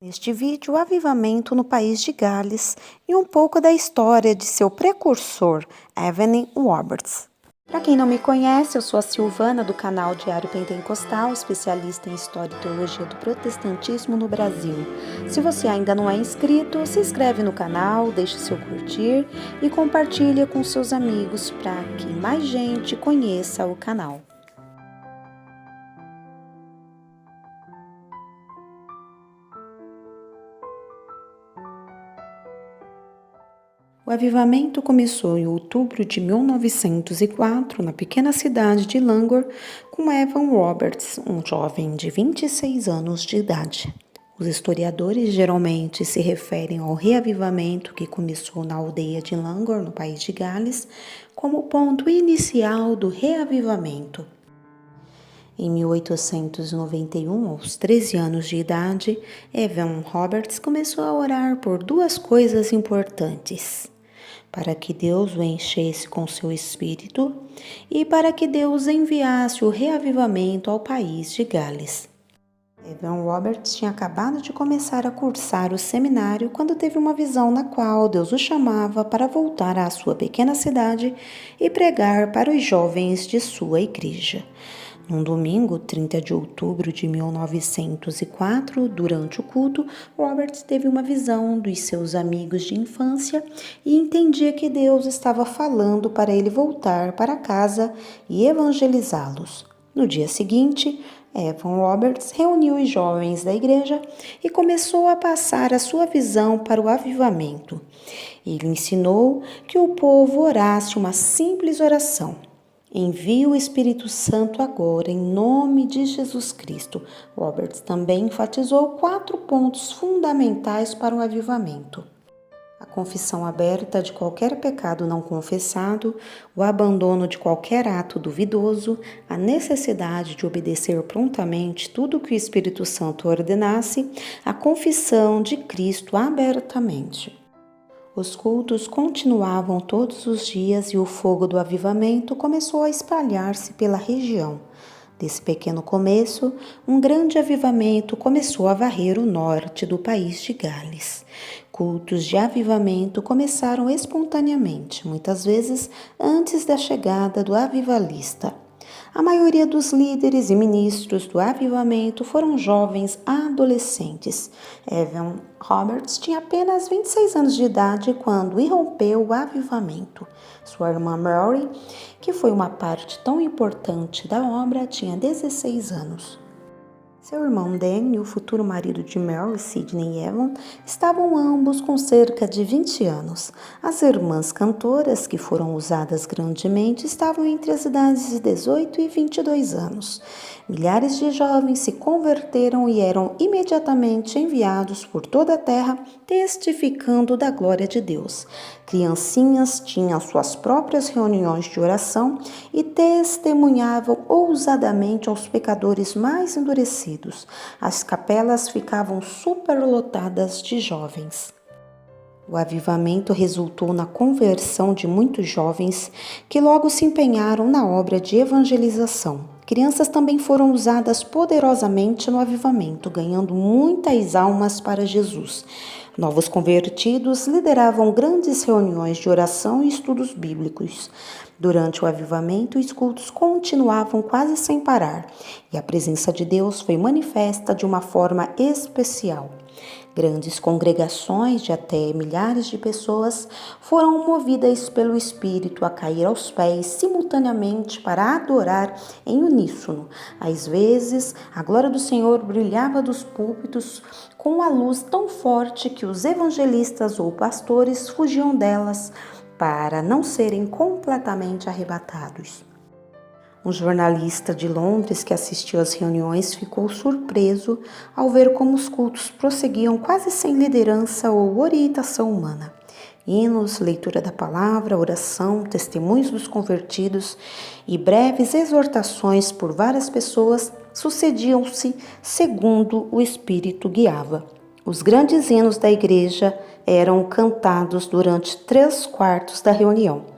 Neste vídeo, o avivamento no país de Gales e um pouco da história de seu precursor, Evan Roberts. Para quem não me conhece, eu sou a Silvana do canal Diário Pentecostal, especialista em História e Teologia do Protestantismo no Brasil. Se você ainda não é inscrito, se inscreve no canal, deixe seu curtir e compartilhe com seus amigos para que mais gente conheça o canal. O avivamento começou em outubro de 1904, na pequena cidade de Langor, com Evan Roberts, um jovem de 26 anos de idade. Os historiadores geralmente se referem ao reavivamento que começou na aldeia de Langor, no país de Gales, como ponto inicial do reavivamento. Em 1891, aos 13 anos de idade, Evan Roberts começou a orar por duas coisas importantes: para que Deus o enchesse com seu espírito e para que Deus enviasse o reavivamento ao país de Gales. Evan Roberts tinha acabado de começar a cursar o seminário quando teve uma visão na qual Deus o chamava para voltar à sua pequena cidade e pregar para os jovens de sua igreja. Num domingo, 30 de outubro de 1904, durante o culto, Roberts teve uma visão dos seus amigos de infância e entendia que Deus estava falando para ele voltar para casa e evangelizá-los. No dia seguinte, Evan Roberts reuniu os jovens da igreja e começou a passar a sua visão para o avivamento. Ele ensinou que o povo orasse uma simples oração: envie o Espírito Santo agora, em nome de Jesus Cristo. Roberts também enfatizou 4 pontos fundamentais para o avivamento: a confissão aberta de qualquer pecado não confessado, o abandono de qualquer ato duvidoso, a necessidade de obedecer prontamente tudo o que o Espírito Santo ordenasse, a confissão de Cristo abertamente. Os cultos continuavam todos os dias e o fogo do avivamento começou a espalhar-se pela região. Desse pequeno começo, um grande avivamento começou a varrer o norte do país de Gales. Cultos de avivamento começaram espontaneamente, muitas vezes antes da chegada do avivalista. A maioria dos líderes e ministros do avivamento foram jovens adolescentes. Evan Roberts tinha apenas 26 anos de idade quando irrompeu o avivamento. Sua irmã Mary, que foi uma parte tão importante da obra, tinha 16 anos. Seu irmão Danny, o futuro marido de Mary, Sidney e Evan, estavam ambos com cerca de 20 anos. As irmãs cantoras, que foram usadas grandemente, estavam entre as idades de 18 e 22 anos. Milhares de jovens se converteram e eram imediatamente enviados por toda a terra, testificando da glória de Deus. Criancinhas tinham suas próprias reuniões de oração e testemunhavam ousadamente aos pecadores mais endurecidos. As capelas ficavam superlotadas de jovens. O avivamento resultou na conversão de muitos jovens que logo se empenharam na obra de evangelização. Crianças também foram usadas poderosamente no avivamento, ganhando muitas almas para Jesus. Novos convertidos lideravam grandes reuniões de oração e estudos bíblicos. Durante o avivamento, os cultos continuavam quase sem parar, e a presença de Deus foi manifesta de uma forma especial. Grandes congregações de até milhares de pessoas foram movidas pelo Espírito a cair aos pés simultaneamente para adorar em uníssono. Às vezes, a glória do Senhor brilhava dos púlpitos com uma luz tão forte que os evangelistas ou pastores fugiam delas para não serem completamente arrebatados. Um jornalista de Londres que assistiu às reuniões ficou surpreso ao ver como os cultos prosseguiam quase sem liderança ou orientação humana. Hinos, leitura da palavra, oração, testemunhos dos convertidos e breves exortações por várias pessoas sucediam-se segundo o Espírito guiava. Os grandes hinos da igreja eram cantados durante 3/4 da reunião.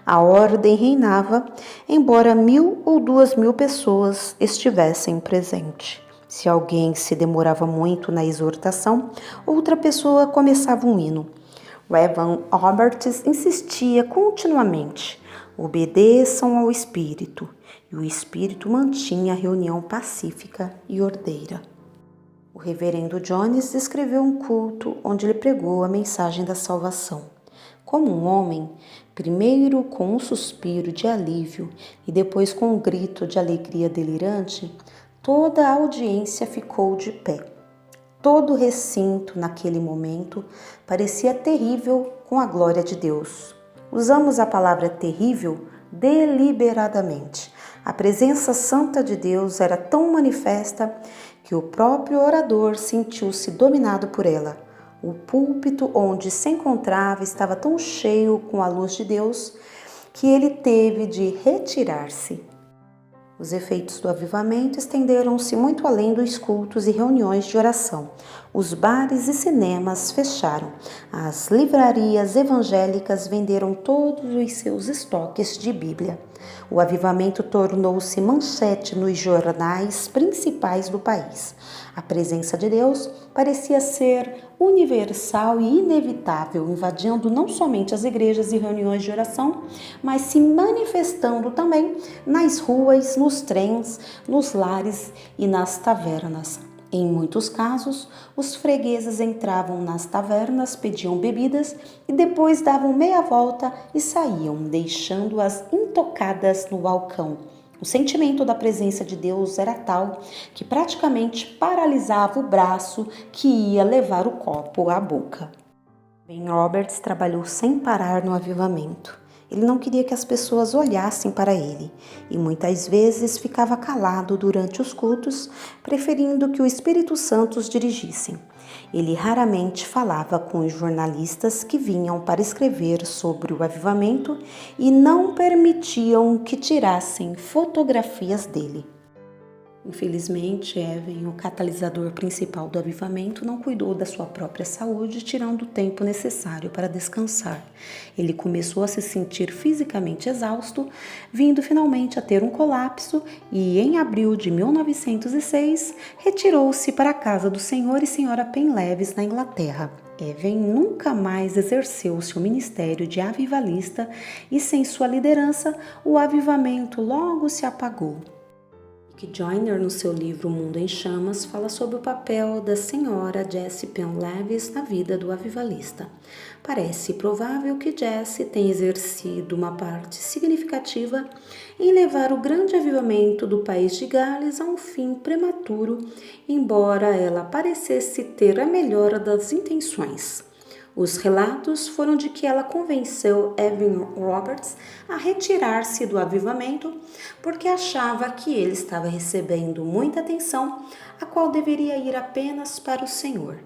A ordem reinava, embora 1.000 ou 2.000 pessoas estivessem presentes. Se alguém se demorava muito na exortação, outra pessoa começava um hino. Evan Roberts insistia continuamente: obedeçam ao Espírito, e o Espírito mantinha a reunião pacífica e ordeira. O reverendo Jones descreveu um culto onde ele pregou a mensagem da salvação. Como um homem, primeiro com um suspiro de alívio e depois com um grito de alegria delirante, toda a audiência ficou de pé. Todo o recinto, naquele momento, parecia terrível com a glória de Deus. Usamos a palavra terrível deliberadamente. A presença santa de Deus era tão manifesta que o próprio orador sentiu-se dominado por ela. O púlpito onde se encontrava estava tão cheio com a luz de Deus que ele teve de retirar-se. Os efeitos do avivamento estenderam-se muito além dos cultos e reuniões de oração. Os bares e cinemas fecharam. As livrarias evangélicas venderam todos os seus estoques de Bíblia. O avivamento tornou-se manchete nos jornais principais do país. A presença de Deus parecia ser universal e inevitável, invadindo não somente as igrejas e reuniões de oração, mas se manifestando também nas ruas, nos trens, nos lares e nas tavernas. Em muitos casos, os fregueses entravam nas tavernas, pediam bebidas e depois davam meia volta e saíam, deixando-as intocadas no balcão. O sentimento da presença de Deus era tal que praticamente paralisava o braço que ia levar o copo à boca. Ben Roberts trabalhou sem parar no avivamento. Ele não queria que as pessoas olhassem para ele e muitas vezes ficava calado durante os cultos, preferindo que o Espírito Santo os dirigissem. Ele raramente falava com os jornalistas que vinham para escrever sobre o avivamento e não permitiam que tirassem fotografias dele. Infelizmente, Evan, o catalisador principal do avivamento, não cuidou da sua própria saúde, tirando o tempo necessário para descansar. Ele começou a se sentir fisicamente exausto, vindo finalmente a ter um colapso e, em abril de 1906, retirou-se para a casa do Sr. e Sra. Penleves, na Inglaterra. Evan nunca mais exerceu seu ministério de avivalista e, sem sua liderança, o avivamento logo se apagou. Rick Joyner, no seu livro Mundo em Chamas, fala sobre o papel da senhora Jessie Penleves na vida do avivalista. Parece provável que Jessie tenha exercido uma parte significativa em levar o grande avivamento do país de Gales a um fim prematuro, embora ela parecesse ter a melhor das intenções. Os relatos foram de que ela convenceu Evan Roberts a retirar-se do avivamento porque achava que ele estava recebendo muita atenção, a qual deveria ir apenas para o Senhor.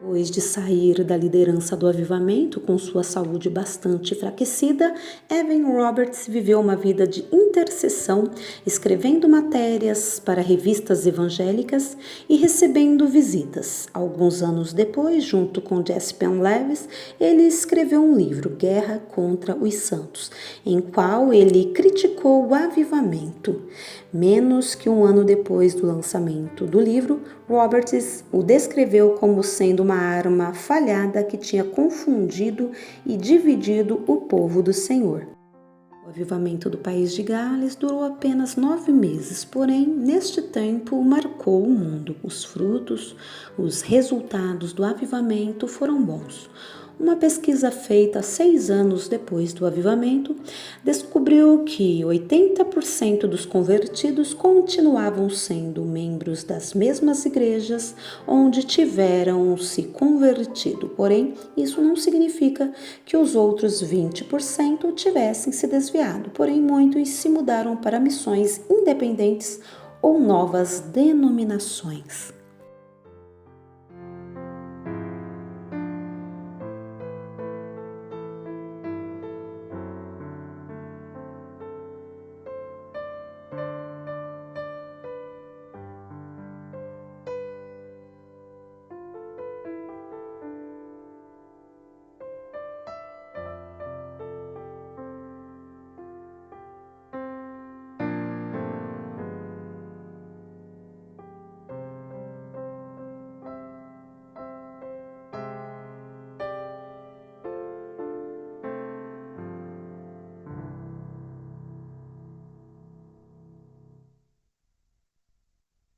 Depois de sair da liderança do avivamento com sua saúde bastante enfraquecida, Evan Roberts viveu uma vida de intercessão, escrevendo matérias para revistas evangélicas e recebendo visitas. Alguns anos depois, junto com Jessie Penleves, ele escreveu um livro, Guerra contra os Santos, em qual ele criticou o avivamento. Menos que um ano depois do lançamento do livro, Roberts o descreveu como sendo uma arma falhada que tinha confundido e dividido o povo do Senhor. O avivamento do país de Gales durou apenas 9 meses, porém, neste tempo, marcou o mundo. Os frutos, os resultados do avivamento foram bons. Uma pesquisa feita 6 anos depois do avivamento descobriu que 80% dos convertidos continuavam sendo membros das mesmas igrejas onde tiveram se convertido. Porém, isso não significa que os outros 20% tivessem se desviado. Porém, muitos se mudaram para missões independentes ou novas denominações.